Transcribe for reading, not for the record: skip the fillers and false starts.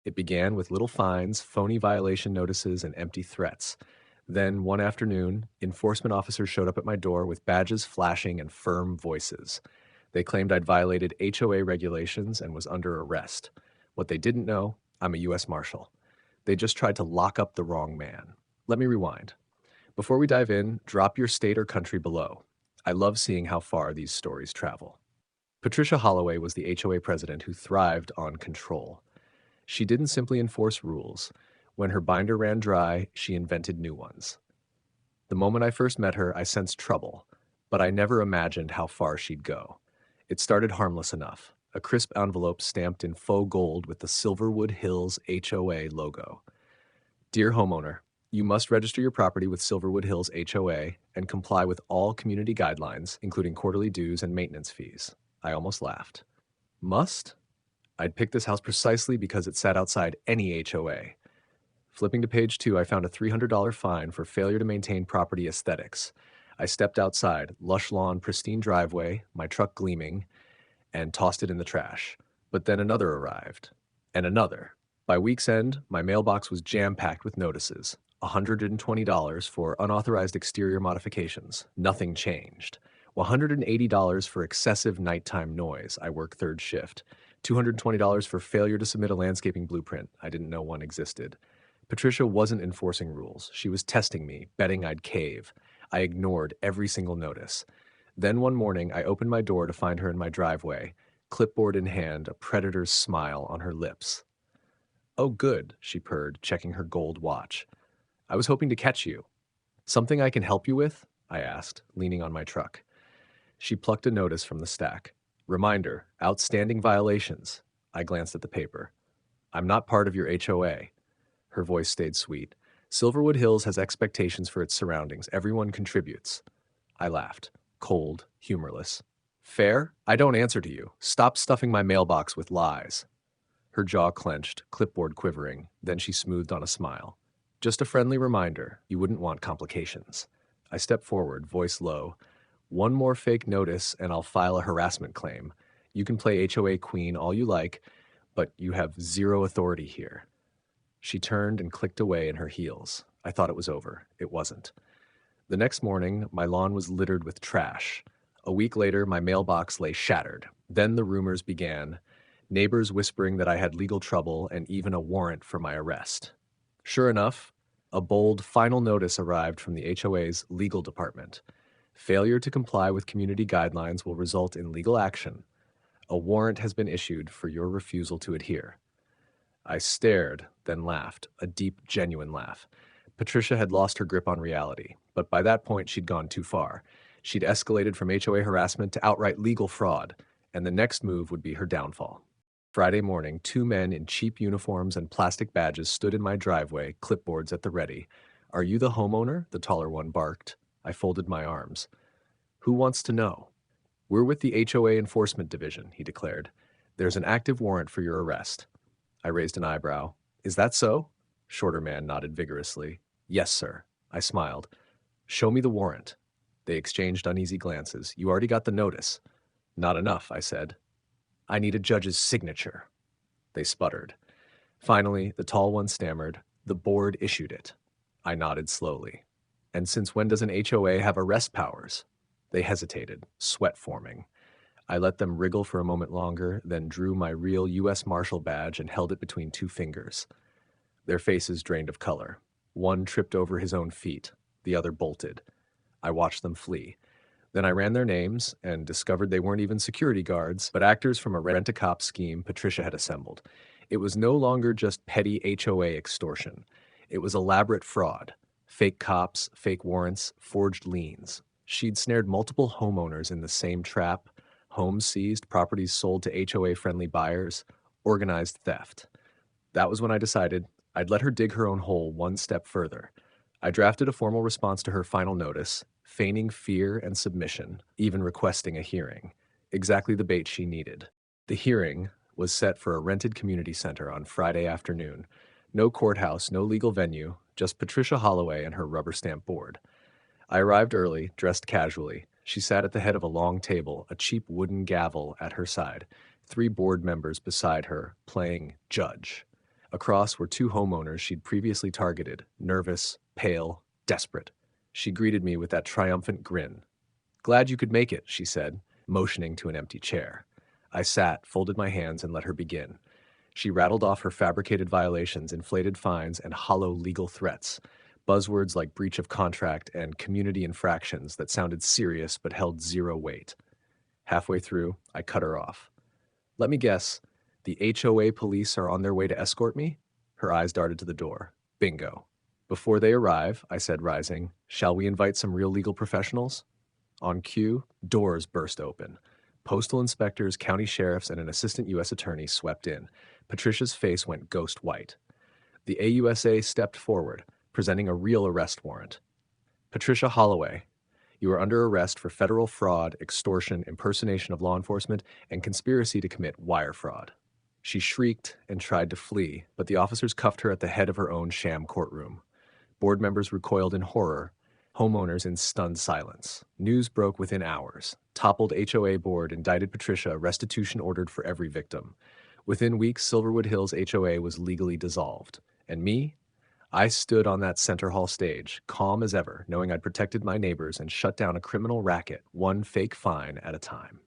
It began with little fines, phony violation notices, and empty threats. Then, one afternoon, enforcement officers showed up at my door with badges flashing and firm voices. They claimed I'd violated HOA regulations and was under arrest. What they didn't know, I'm a U.S. Marshal. They just tried to lock up the wrong man. Let me rewind. Before we dive in, drop your state or country below. I love seeing how far these stories travel. Patricia Holloway was the HOA president who thrived on control. She didn't simply enforce rules. When her binder ran dry, she invented new ones. The moment I first met her, I sensed trouble, but I never imagined how far she'd go. It started harmless enough, a crisp envelope stamped in faux gold with the Silverwood Hills HOA logo. Dear homeowner, you must register your property with Silverwood Hills HOA and comply with all community guidelines, including quarterly dues and maintenance fees. I almost laughed. Must? I'd picked this house precisely because it sat outside any HOA. Flipping to page 2, I found a $300 fine for failure to maintain property aesthetics. I stepped outside, lush lawn, pristine driveway, my truck gleaming, and tossed it in the trash. But then another arrived. And another. By week's end, my mailbox was jam-packed with notices. $120 for unauthorized exterior modifications. Nothing changed. $180 for excessive nighttime noise. I work third shift. $220 for failure to submit a landscaping blueprint. I didn't know one existed. Patricia wasn't enforcing rules. She was testing me, betting I'd cave. I ignored every single notice. Then one morning, I opened my door to find her in my driveway, clipboard in hand, a predator's smile on her lips. Oh, good, she purred, checking her gold watch. I was hoping to catch you. Something I can help you with? I asked, leaning on my truck. She plucked a notice from the stack. Reminder, outstanding violations. I glanced at the paper. I'm not part of your HOA. Her voice stayed sweet. Silverwood Hills has expectations for its surroundings. Everyone contributes. I laughed, cold, humorless. Fair? I don't answer to you. Stop stuffing my mailbox with lies. Her jaw clenched, clipboard quivering. Then she smoothed on a smile. Just a friendly reminder, you wouldn't want complications. I stepped forward, voice low. One more fake notice and I'll file a harassment claim. You can play HOA queen all you like, but you have zero authority here. She turned and clicked away in her heels. I thought it was over. It wasn't. The next morning, my lawn was littered with trash. A week later, my mailbox lay shattered. Then the rumors began. Neighbors whispering that I had legal trouble and even a warrant for my arrest. Sure enough, a bold final notice arrived from the HOA's legal department. Failure to comply with community guidelines will result in legal action. A warrant has been issued for your refusal to adhere. I stared, then laughed, a deep, genuine laugh. Patricia had lost her grip on reality, but by that point she'd gone too far. She'd escalated from HOA harassment to outright legal fraud, and the next move would be her downfall. Friday morning, 2 men in cheap uniforms and plastic badges stood in my driveway, clipboards at the ready. Are you the homeowner? The taller one barked. I folded my arms. Who wants to know? We're with the HOA Enforcement Division, he declared. There's an active warrant for your arrest. I raised an eyebrow. Is that so? Shorter man nodded vigorously. Yes, sir. I smiled. Show me the warrant. They exchanged uneasy glances. You already got the notice. Not enough, I said. I need a judge's signature. They sputtered. Finally, the tall one stammered. The board issued it. I nodded slowly. And since when does an HOA have arrest powers? They hesitated, sweat forming. I let them wriggle for a moment longer, then drew my real U.S. Marshal badge and held it between 2 fingers. Their faces drained of color. One tripped over his own feet. The other bolted. I watched them flee. Then I ran their names and discovered they weren't even security guards, but actors from a rent-a-cop scheme Patricia had assembled. It was no longer just petty HOA extortion. It was elaborate fraud. Fake cops, fake warrants, forged liens. She'd snared multiple homeowners in the same trap. Homes seized, properties sold to HOA-friendly buyers, organized theft. That was when I decided I'd let her dig her own hole one step further. I drafted a formal response to her final notice, feigning fear and submission, even requesting a hearing. Exactly the bait she needed. The hearing was set for a rented community center on Friday afternoon. No courthouse, no legal venue, just Patricia Holloway and her rubber stamp board. I arrived early, dressed casually. She sat at the head of a long table, a cheap wooden gavel at her side, 3 board members beside her, playing judge. Across were two homeowners she'd previously targeted, nervous, pale, desperate. She greeted me with that triumphant grin. "Glad you could make it," she said, motioning to an empty chair. I sat, folded my hands, and let her begin. She rattled off her fabricated violations, inflated fines, and hollow legal threats, buzzwords like breach of contract and community infractions that sounded serious but held zero weight. Halfway through, I cut her off. "Let me guess, the HOA police are on their way to escort me?" Her eyes darted to the door. "Bingo." "Before they arrive," I said, rising, "shall we invite some real legal professionals?" On cue, doors burst open. Postal inspectors, county sheriffs, and an assistant U.S. attorney swept in. Patricia's face went ghost white. The AUSA stepped forward, presenting a real arrest warrant. "Patricia Holloway, you are under arrest for federal fraud, extortion, impersonation of law enforcement, and conspiracy to commit wire fraud." She shrieked and tried to flee, but the officers cuffed her at the head of her own sham courtroom. Board members recoiled in horror, homeowners in stunned silence. News broke within hours. Toppled HOA board indicted Patricia, restitution ordered for every victim. Within weeks, Silverwood Hills HOA was legally dissolved. And me? I stood on that center hall stage, calm as ever, knowing I'd protected my neighbors and shut down a criminal racket, one fake fine at a time.